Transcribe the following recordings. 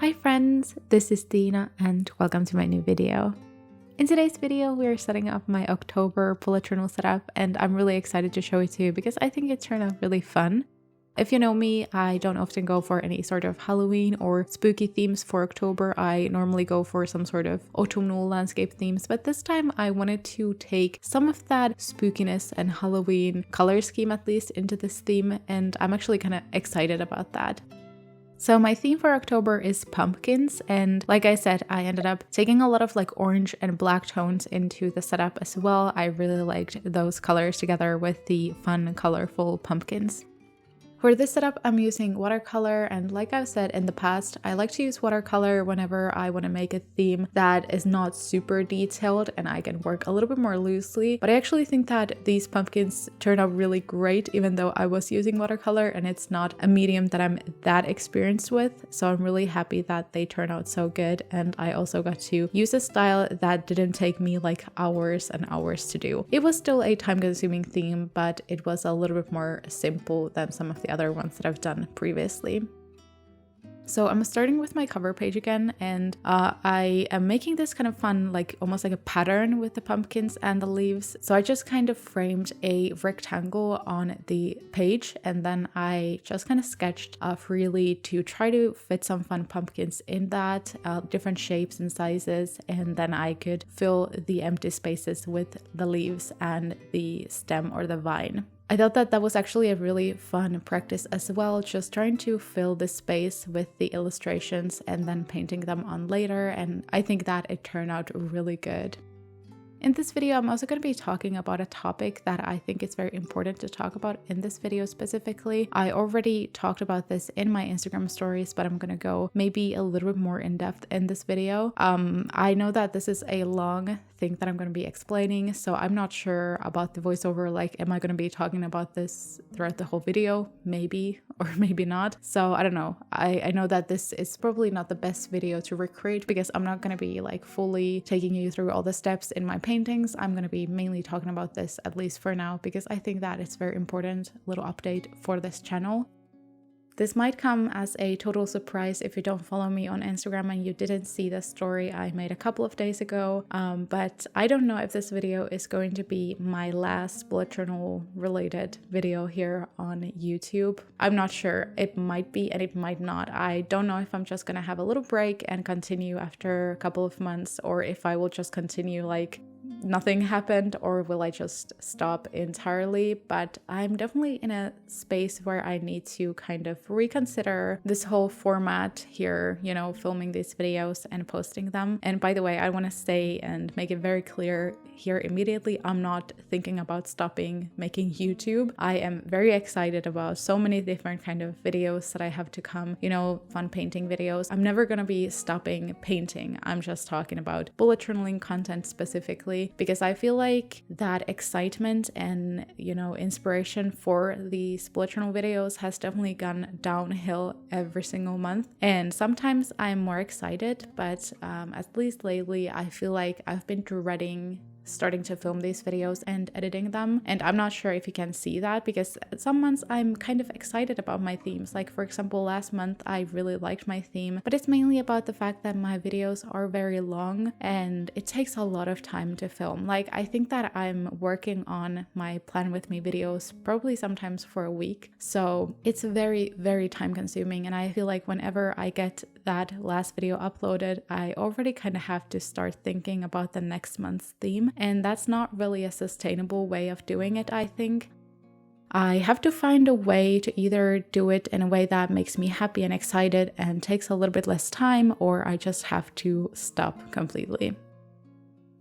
Hi friends, this is Tiina and welcome to my new video. In today's video, we are setting up my October bullet journal setup and I'm really excited to show it to you because I think it turned out really fun. If you know me, I don't often go for any sort of Halloween or spooky themes for October. I normally go for some sort of autumnal landscape themes, but this time I wanted to take some of that spookiness and Halloween color scheme at least into this theme, and I'm actually kind of excited about that. So my theme for October is pumpkins, and like I said, I ended up taking a lot of like orange and black tones into the setup as well. I really liked those colors together with the fun, colorful pumpkins. For this setup, I'm using watercolor, and like I've said in the past, I like to use watercolor whenever I want to make a theme that is not super detailed and I can work a little bit more loosely. But I actually think that these pumpkins turned out really great, even though I was using watercolor and it's not a medium that I'm that experienced with. So I'm really happy that they turned out so good, and I also got to use a style that didn't take me like hours and hours to do. It was still a time-consuming theme, but it was a little bit more simple than some of the other ones that I've done previously. So I'm starting with my cover page again, and I am making this kind of fun, like almost like a pattern with the pumpkins and the leaves. So I just kind of framed a rectangle on the page, and then I just kind of sketched freely to try to fit some fun pumpkins in that, different shapes and sizes, and then I could fill the empty spaces with the leaves and the stem or the vine. I thought that that was actually a really fun practice as well, just trying to fill the space with the illustrations and then painting them on later, and I think that it turned out really good. In this video, I'm also going to be talking about a topic that I think is very important to talk about in this video specifically. I already talked about this in my Instagram stories, but I'm going to go maybe a little bit more in depth in this video. I know that this is a long thing that I'm going to be explaining, so I'm not sure about the voiceover. Like, am I going to be talking about this throughout the whole video? Maybe, or maybe not. So I don't know. I know that this is probably not the best video to recreate because I'm not going to be like fully taking you through all the steps in my paintings. I'm going to be mainly talking about this, at least for now, because I think that it's very important little update for this channel. This might come as a total surprise if you don't follow me on Instagram and you didn't see the story I made a couple of days ago, but I don't know if this video is going to be my last bullet journal related video here on YouTube. I'm not sure. It might be and it might not. I don't know if I'm just gonna have a little break and continue after a couple of months, or if I will just continue like nothing happened, or will I just stop entirely. But I'm definitely in a space where I need to kind of reconsider this whole format here, you know, filming these videos and posting them. And by the way, I want to say and make it very clear here immediately, I'm not thinking about stopping making YouTube. I am very excited about so many different kind of videos that I have to come, you know, fun painting videos. I'm never gonna be stopping painting. I'm just talking about bullet journaling content specifically, because I feel like that excitement and, you know, inspiration for these bullet journal videos has definitely gone downhill every single month. And sometimes I'm more excited, but at least lately I feel like I've been dreading starting to film these videos and editing them. And I'm not sure if you can see that, because some months I'm kind of excited about my themes. Like for example, last month I really liked my theme, but it's mainly about the fact that my videos are very long and it takes a lot of time to film. Like I think that I'm working on my plan with me videos probably sometimes for a week. So it's very, very time consuming. And I feel like whenever I get that last video uploaded, I already kind of have to start thinking about the next month's theme. And that's not really a sustainable way of doing it, I think. I have to find a way to either do it in a way that makes me happy and excited and takes a little bit less time, or I just have to stop completely.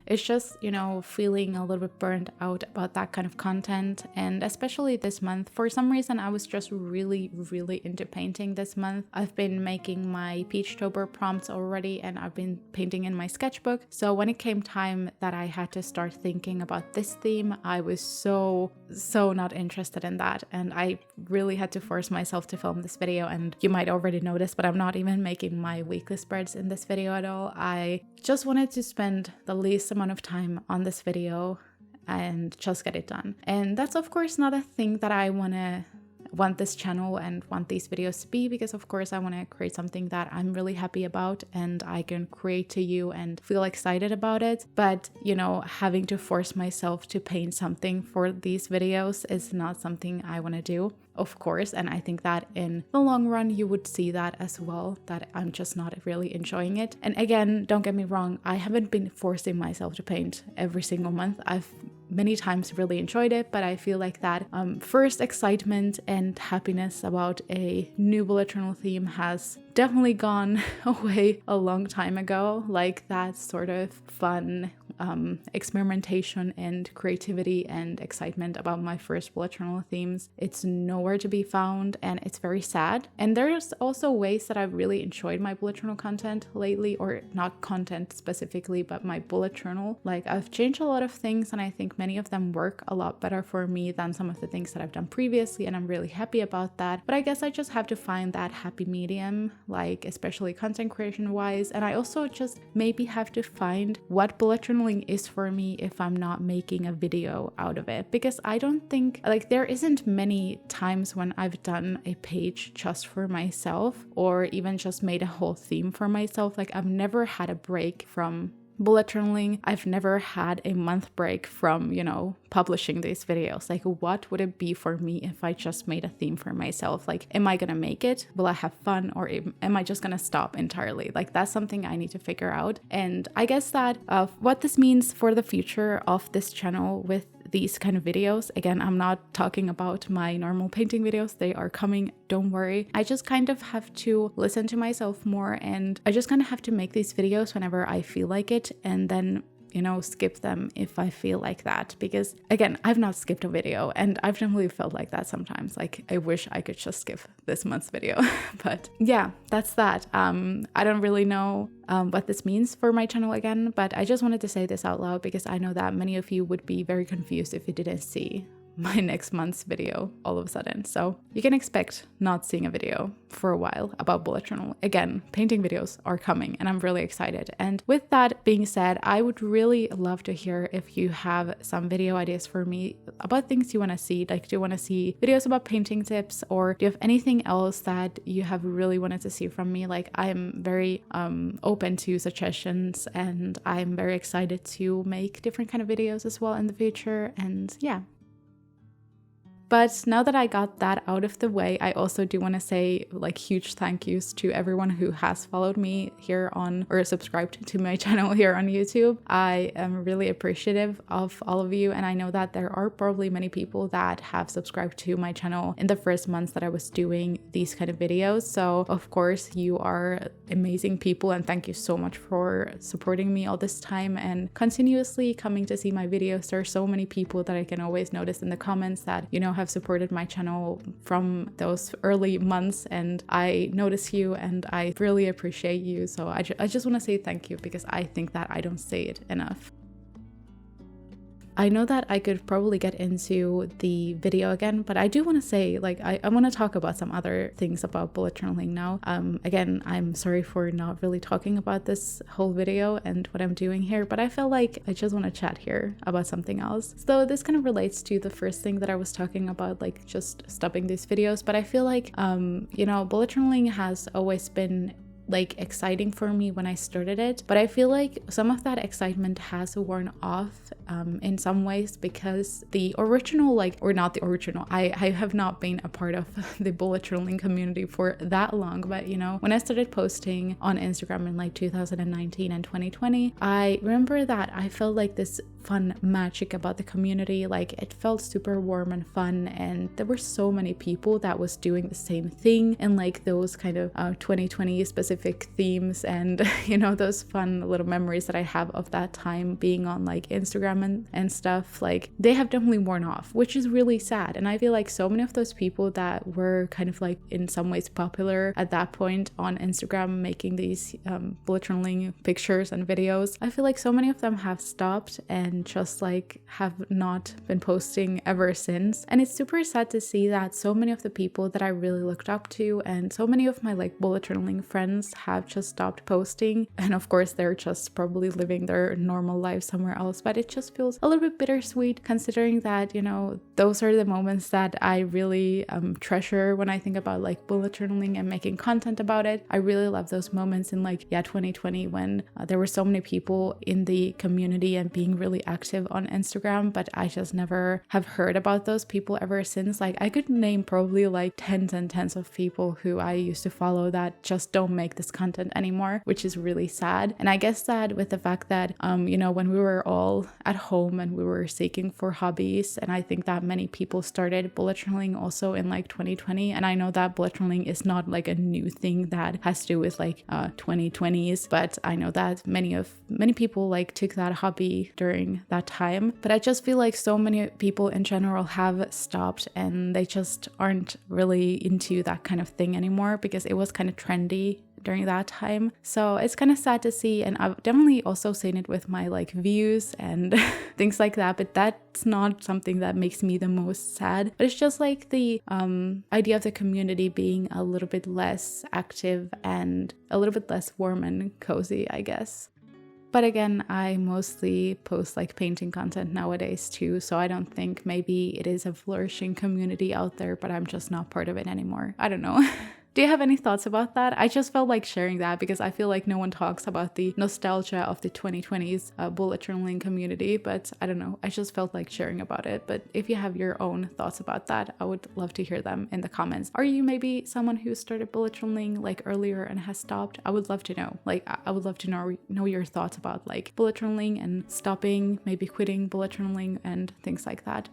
It's just, you know, feeling a little bit burnt out about that kind of content. And especially this month, for some reason, I was just really, really into painting this month. I've been making my Peachtober prompts already, and I've been painting in my sketchbook. So when it came time that I had to start thinking about this theme, I was so not interested in that. And I really had to force myself to film this video. And you might already notice, but I'm not even making my weekly spreads in this video at all. I just wanted to spend the least amount of time on this video and just get it done. And that's of course not a thing that I want to want this channel and want these videos to be, because of course I want to create something that I'm really happy about and I can create to you and feel excited about it. But you know, having to force myself to paint something for these videos is not something I want to do, of course. And I think that in the long run you would see that as well, that I'm just not really enjoying it. And again, don't get me wrong, I haven't been forcing myself to paint every single month. I've many times really enjoyed it, but I feel like that first excitement and happiness about a new bullet journal theme has definitely gone away a long time ago. Like that sort of fun experimentation and creativity and excitement about my first bullet journal themes, it's nowhere to be found, and it's very sad. And there's also ways that I've really enjoyed my bullet journal content lately, or not content specifically, but my bullet journal. Like I've changed a lot of things, and I think many of them work a lot better for me than some of the things that I've done previously, and I'm really happy about that. But I guess I just have to find that happy medium, like especially content creation wise. And I also just maybe have to find what bullet journaling is for me if I'm not making a video out of it, because I don't think, like, there isn't many times when I've done a page just for myself or even just made a whole theme for myself. Like I've never had a break from bullet journaling. I've never had a month break from, you know, publishing these videos. Like what would it be for me if I just made a theme for myself? Like, am I gonna make it? Will I have fun? Or am I just gonna stop entirely? Like that's something I need to figure out. And I guess that what this means for the future of this channel with these kind of videos, again, I'm not talking about my normal painting videos, they are coming, don't worry. I just kind of have to listen to myself more, and I just kind of have to make these videos whenever I feel like it, and then, you know, skip them if I feel like that. Because again, I've not skipped a video, and I've definitely felt like that sometimes. Like I wish I could just skip this month's video. But yeah, that's that. I don't really know what this means for my channel again, but I just wanted to say this out loud because I know that many of you would be very confused if you didn't see my next month's video all of a sudden. So you can expect not seeing a video for a while about bullet journal. Again, painting videos are coming and I'm really excited. And with that being said, I would really love to hear if you have some video ideas for me about things you want to see. Like, do you want to see videos about painting tips, or do you have anything else that you have really wanted to see from me? Like, I'm very open to suggestions, and I'm very excited to make different kind of videos as well in the future. And yeah. But now that I got that out of the way, I also do want to say like huge thank yous to everyone who has followed me here on, or subscribed to my channel here on YouTube. I am really appreciative of all of you, and I know that there are probably many people that have subscribed to my channel in the first months that I was doing these kind of videos. So of course you are amazing people, and thank you so much for supporting me all this time and continuously coming to see my videos. There are so many people that I can always notice in the comments that, you know, have supported my channel from those early months, and I notice you and I really appreciate you. So I just want to say thank you, because I think that I don't say it enough. I know that I could probably get into the video again, but I do want to say, like, I want to talk about some other things about bullet journaling now. Again, I'm sorry for not really talking about this whole video and what I'm doing here, but I felt like I just want to chat here about something else. So this kind of relates to the first thing that I was talking about, like just stopping these videos. But I feel like, you know, bullet journaling has always been like exciting for me when I started it, but I feel like some of that excitement has worn off in some ways, because the original, like, or not the original, I have not been a part of the bullet journaling community for that long, but you know, when I started posting on Instagram in like 2019 and 2020, I remember that I felt like this fun magic about the community. Like, it felt super warm and fun, and there were so many people that was doing the same thing, and like those kind of 2020 specific themes, and you know, those fun little memories that I have of that time being on like Instagram and stuff, like they have definitely worn off, which is really sad. And I feel like so many of those people that were kind of like in some ways popular at that point on Instagram, making these bullet journaling pictures and videos, I feel like so many of them have stopped, and and just like have not been posting ever since. And it's super sad to see that so many of the people that I really looked up to and so many of my like bullet journaling friends have just stopped posting. And of course they're just probably living their normal life somewhere else, but it just feels a little bit bittersweet considering that, you know, those are the moments that I really treasure when I think about like bullet journaling and making content about it. I really love those moments in like 2020 when there were so many people in the community and being really active on Instagram, but I just never have heard about those people ever since. Like I could name probably like tens and tens of people who I used to follow that just don't make this content anymore, which is really sad. And I guess that with the fact that you know, when we were all at home and we were seeking for hobbies, and I think that many people started bullet journaling also in like 2020, and I know that bullet journaling is not like a new thing that has to do with like 2020s, but I know that many people like took that hobby during that time. But I just feel like so many people in general have stopped and they just aren't really into that kind of thing anymore because it was kind of trendy during that time. So it's kind of sad to see, and I've definitely also seen it with my like views and things like that, but that's not something that makes me the most sad. But it's just like the idea of the community being a little bit less active and a little bit less warm and cozy, I guess. But again, I mostly post like painting content nowadays too, so I don't think maybe it is a flourishing community out there, but I'm just not part of it anymore. I don't know. Do you have any thoughts about that? I just felt like sharing that because I feel like no one talks about the nostalgia of the 2020s bullet journaling community, but I don't know. I just felt like sharing about it. But if you have your own thoughts about that, I would love to hear them in the comments. Are you maybe someone who started bullet journaling like earlier and has stopped? I would love to know. Like, I would love to know your thoughts about like bullet journaling and stopping, maybe quitting bullet journaling and things like that.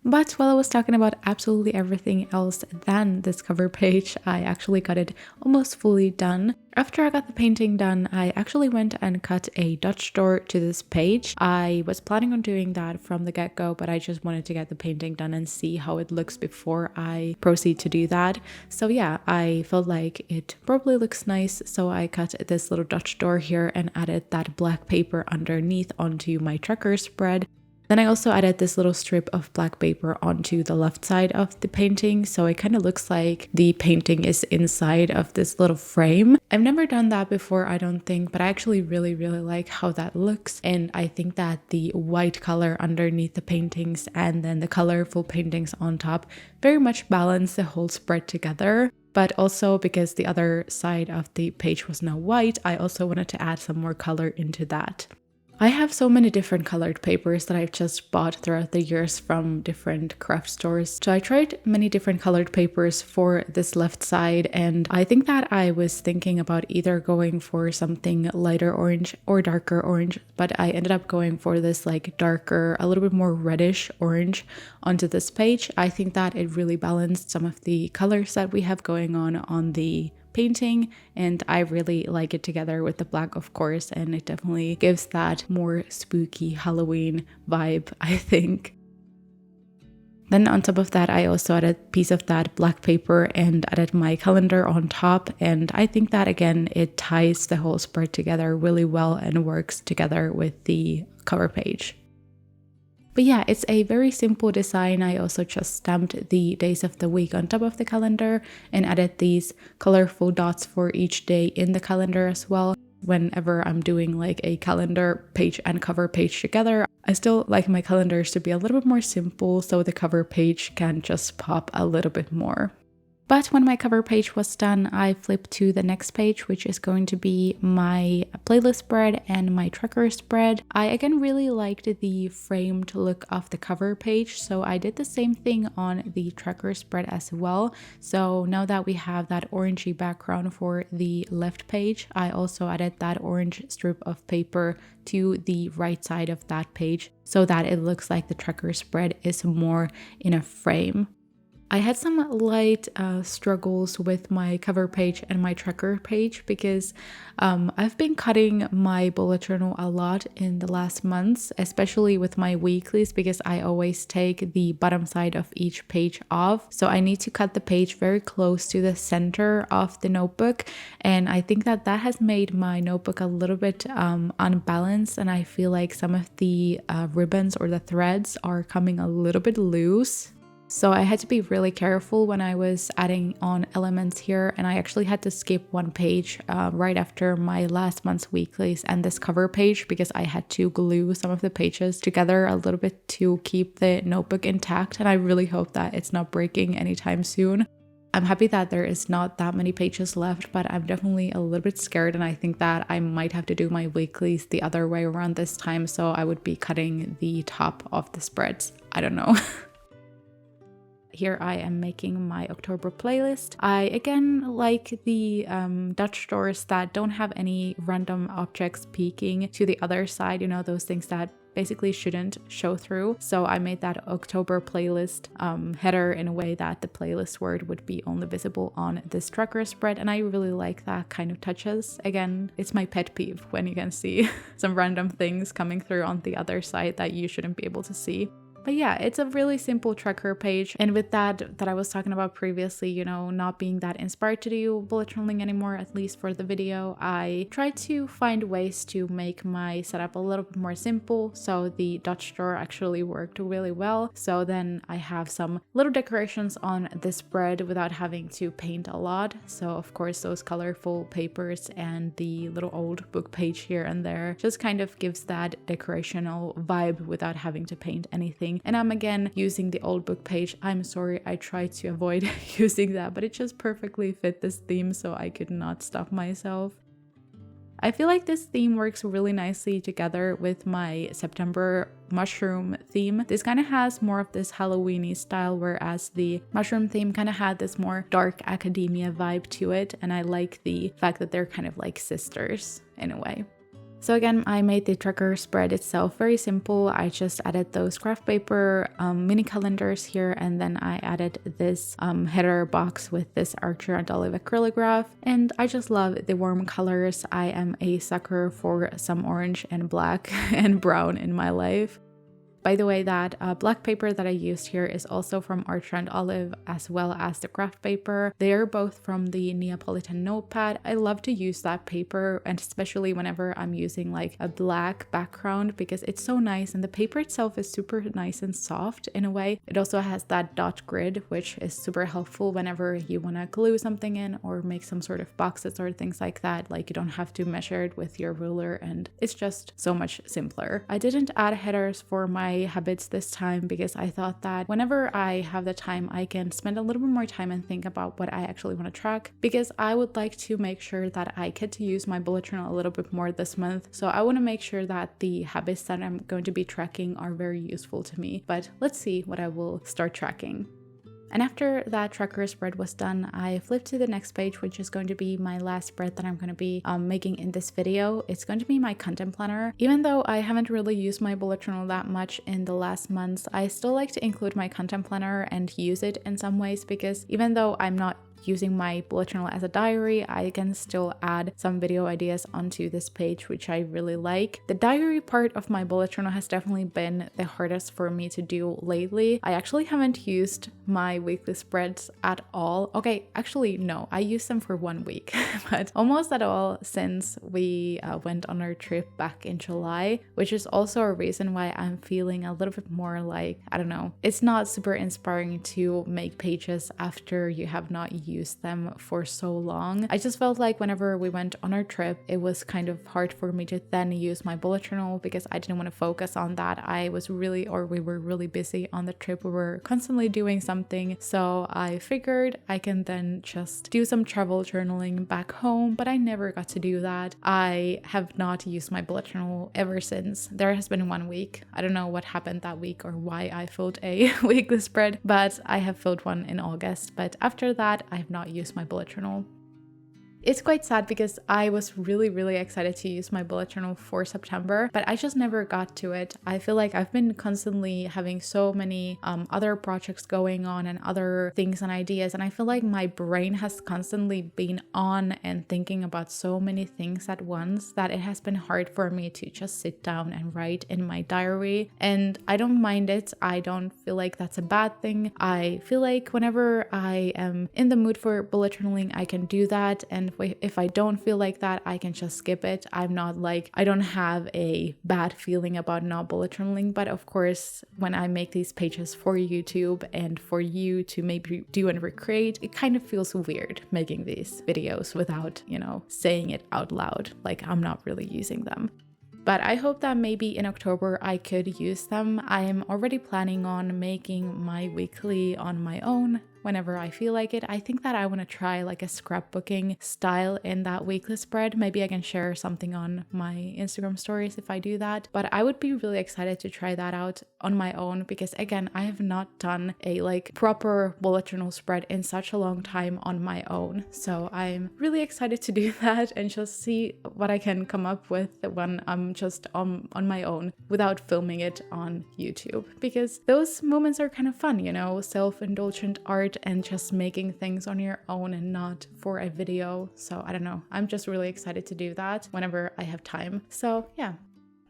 But while I was talking about absolutely everything else than this cover page, I actually got it almost fully done. After I got the painting done, I actually went and cut a Dutch door to this page. I was planning on doing that from the get-go, but I just wanted to get the painting done and see how it looks before I proceed to do that. So yeah, I felt like it probably looks nice, so I cut this little Dutch door here and added that black paper underneath onto my tracker spread. Then I also added this little strip of black paper onto the left side of the painting, so it kind of looks like the painting is inside of this little frame. I've never done that before, I don't think, but I actually really like how that looks, and I think that the white color underneath the paintings and then the colorful paintings on top very much balance the whole spread together. But also because the other side of the page was now white, I also wanted to add some more color into that. I have so many different colored papers that I've just bought throughout the years from different craft stores. So I tried many different colored papers for this left side, and I think that I was thinking about either going for something lighter orange or darker orange, but I ended up going for this like darker, a little bit more reddish orange onto this page. I think that it really balanced some of the colors that we have going on the painting, and I really like it together with the black, of course, and it definitely gives that more spooky Halloween vibe, I think. Then on top of that, I also added a piece of that black paper and added my calendar on top, and I think that again it ties the whole spread together really well and works together with the cover page. But yeah, it's a very simple design. I also just stamped the days of the week on top of the calendar and added these colorful dots for each day in the calendar as well. Whenever I'm doing like a calendar page and cover page together, I still like my calendars to be a little bit more simple so the cover page can just pop a little bit more. But when my cover page was done, I flipped to the next page, which is going to be my playlist spread and my tracker spread. I again really liked the framed look of the cover page, so I did the same thing on the tracker spread as well. So now that we have that orangey background for the left page, I also added that orange strip of paper to the right side of that page so that it looks like the tracker spread is more in a frame. I had some light struggles with my cover page and my tracker page because I've been cutting my bullet journal a lot in the last months, especially with my weeklies, because I always take the bottom side of each page off. So I need to cut the page very close to the center of the notebook. And I think that that has made my notebook a little bit unbalanced. And I feel like some of the ribbons or the threads are coming a little bit loose. So I had to be really careful when I was adding on elements here, and I actually had to skip one page right after my last month's weeklies and this cover page because I had to glue some of the pages together a little bit to keep the notebook intact, and I really hope that it's not breaking anytime soon. I'm happy that there is not that many pages left, but I'm definitely a little bit scared, and I think that I might have to do my weeklies the other way around this time, so I would be cutting the top of the spreads. I don't know. Here I am making my October playlist. I again like the Dutch stores that don't have any random objects peeking to the other side, you know, those things that basically shouldn't show through. So I made that October playlist header in a way that the playlist word would be only visible on this tracker spread, and I really like that kind of touches. Again, it's my pet peeve when you can see some random things coming through on the other side that you shouldn't be able to see. But yeah, it's a really simple tracker page. And with that I was talking about previously, you know, not being that inspired to do bullet journaling anymore, at least for the video, I tried to find ways to make my setup a little bit more simple. So the Dutch store actually worked really well. So then I have some little decorations on this spread without having to paint a lot. So of course those colorful papers and the little old book page here and there just kind of gives that decorational vibe without having to paint anything. And I'm again using the old book page. I'm sorry, I tried to avoid using that, but it just perfectly fit this theme, so I could not stop myself. I feel like this theme works really nicely together with my September mushroom theme. This kind of has more of this Halloween-y style, whereas the mushroom theme kind of had this more dark academia vibe to it, and I like the fact that they're kind of like sisters in a way. So again, I made the tracker spread itself very simple. I just added those craft paper mini calendars here, and then I added this header box with this Archer and Olive acrylograph. And I just love the warm colors. I am a sucker for some orange and black and brown in my life. By the way, that black paper that I used here is also from Archer and Olive, as well as the craft paper. They are both from the Neapolitan notepad. I love to use that paper, and especially whenever I'm using like a black background, because it's so nice, and the paper itself is super nice and soft in a way. It also has that dot grid, which is super helpful whenever you want to glue something in or make some sort of boxes or things like that. Like, you don't have to measure it with your ruler, and it's just so much simpler. I didn't add headers for my habits this time because I thought that whenever I have the time, I can spend a little bit more time and think about what I actually want to track, because I would like to make sure that I get to use my bullet journal a little bit more this month. So I want to make sure that the habits that I'm going to be tracking are very useful to me. But let's see what I will start tracking. And after that tracker spread was done, I flipped to the next page, which is going to be my last spread that I'm going to be making in this video. It's going to be my content planner. Even though I haven't really used my bullet journal that much in the last months, I still like to include my content planner and use it in some ways, because even though I'm not using my bullet journal as a diary, I can still add some video ideas onto this page, which I really like. The diary part of my bullet journal has definitely been the hardest for me to do lately. I actually haven't used my weekly spreads at all. Okay, actually no, I used them for 1 week, but almost at all since we went on our trip back in July, which is also a reason why I'm feeling a little bit more like, I don't know, it's not super inspiring to make pages after you have not used them for so long. I just felt like whenever we went on our trip, it was kind of hard for me to then use my bullet journal because I didn't want to focus on that. We were really busy on the trip. We were constantly doing something. So I figured I can then just do some travel journaling back home, but I never got to do that. I have not used my bullet journal ever since. There has been 1 week. I don't know what happened that week or why I filled a weekly spread, but I have filled one in August. But after that, I have not used my bullet journal. It's quite sad because I was really excited to use my bullet journal for September, but I just never got to it. I feel like I've been constantly having so many other projects going on and other things and ideas, and I feel like my brain has constantly been on and thinking about so many things at once that it has been hard for me to just sit down and write in my diary. And I don't mind it. I don't feel like that's a bad thing. I feel like whenever I am in the mood for bullet journaling, I can do that, and if I don't feel like that, I can just skip it. I'm not like, I don't have a bad feeling about not bullet journaling, but of course, when I make these pages for YouTube and for you to maybe do and recreate, it kind of feels weird making these videos without, you know, saying it out loud, like I'm not really using them. But I hope that maybe in October I could use them. I am already planning on making my weekly on my own whenever I feel like it. I think that I want to try like a scrapbooking style in that weekly spread. Maybe I can share something on my Instagram stories if I do that. But I would be really excited to try that out on my own because again, I have not done a like proper bullet journal spread in such a long time on my own. So I'm really excited to do that and just see what I can come up with when I'm just on my own without filming it on YouTube, because those moments are kind of fun, you know, self-indulgent art and just making things on your own and not for a video. So I don't know, I'm just really excited to do that whenever I have time. So yeah.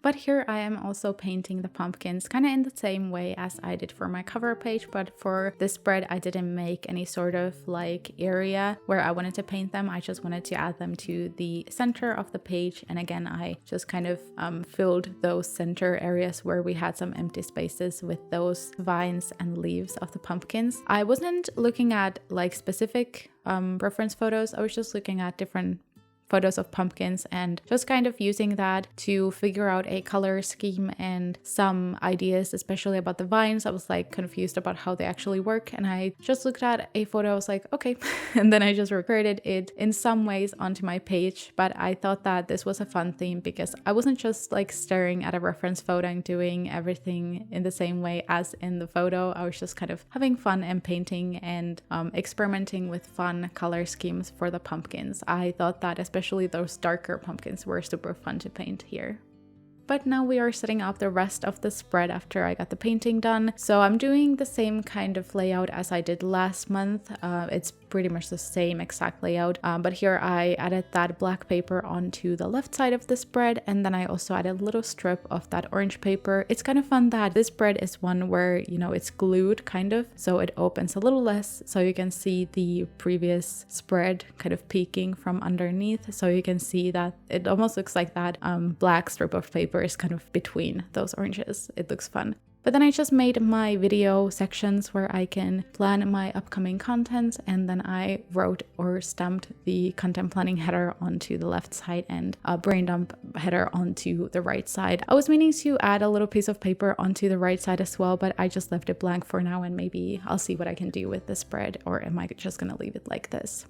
But here I am also painting the pumpkins kind of in the same way as I did for my cover page, but for this spread I didn't make any sort of like area where I wanted to paint them. I just wanted to add them to the center of the page, and again I just kind of filled those center areas where we had some empty spaces with those vines and leaves of the pumpkins. I wasn't looking at like specific reference photos, I was just looking at different photos of pumpkins and just kind of using that to figure out a color scheme and some ideas, especially about the vines. I was like confused about how they actually work, and I just looked at a photo, I was like, okay, and then I just recorded it in some ways onto my page. But I thought that this was a fun theme because I wasn't just like staring at a reference photo and doing everything in the same way as in the photo. I was just kind of having fun and painting and experimenting with fun color schemes for the pumpkins. I thought that especially those darker pumpkins were super fun to paint here. But now we are setting up the rest of the spread after I got the painting done. So I'm doing the same kind of layout as I did last month. It's pretty much the same exact layout, but here I added that black paper onto the left side of the spread, and then I also added a little strip of that orange paper. It's kind of fun that this spread is one where, you know, it's glued kind of, so it opens a little less, so you can see the previous spread kind of peeking from underneath, so you can see that it almost looks like that black strip of paper is kind of between those oranges. It looks fun. But then I just made my video sections where I can plan my upcoming content, and then I wrote or stamped the content planning header onto the left side and a brain dump header onto the right side. I was meaning to add a little piece of paper onto the right side as well, but I just left it blank for now, and maybe I'll see what I can do with the spread, or am I just gonna leave it like this?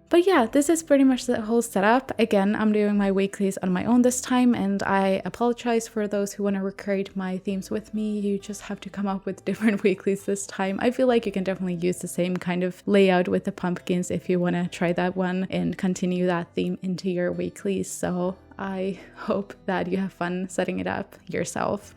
But yeah, this is pretty much the whole setup. Again, I'm doing my weeklies on my own this time, and I apologize for those who want to recreate my themes with me. You just have to come up with different weeklies this time. I feel like you can definitely use the same kind of layout with the pumpkins if you want to try that one and continue that theme into your weeklies. So I hope that you have fun setting it up yourself.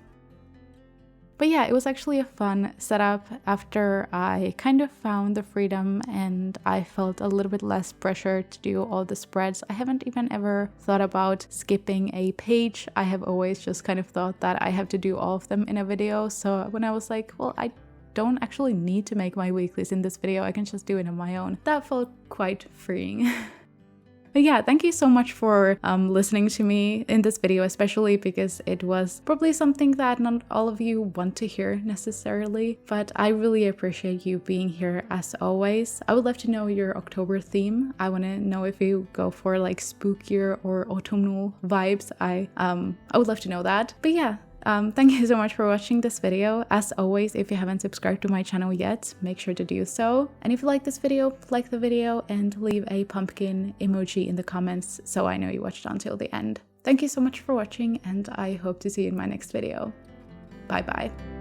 But yeah, it was actually a fun setup after I kind of found the freedom and I felt a little bit less pressure to do all the spreads. I haven't even ever thought about skipping a page. I have always just kind of thought that I have to do all of them in a video. So when I was like, well, I don't actually need to make my weeklies in this video, I can just do it on my own. That felt quite freeing. But yeah, thank you so much for listening to me in this video, especially because it was probably something that not all of you want to hear necessarily, but I really appreciate you being here as always. I would love to know your October theme. I want to know if you go for like spookier or autumnal vibes. I would love to know that. But yeah. Thank you so much for watching this video. As always, if you haven't subscribed to my channel yet, make sure to do so. And if you like this video, like the video and leave a pumpkin emoji in the comments so I know you watched until the end. Thank you so much for watching, and I hope to see you in my next video. Bye bye.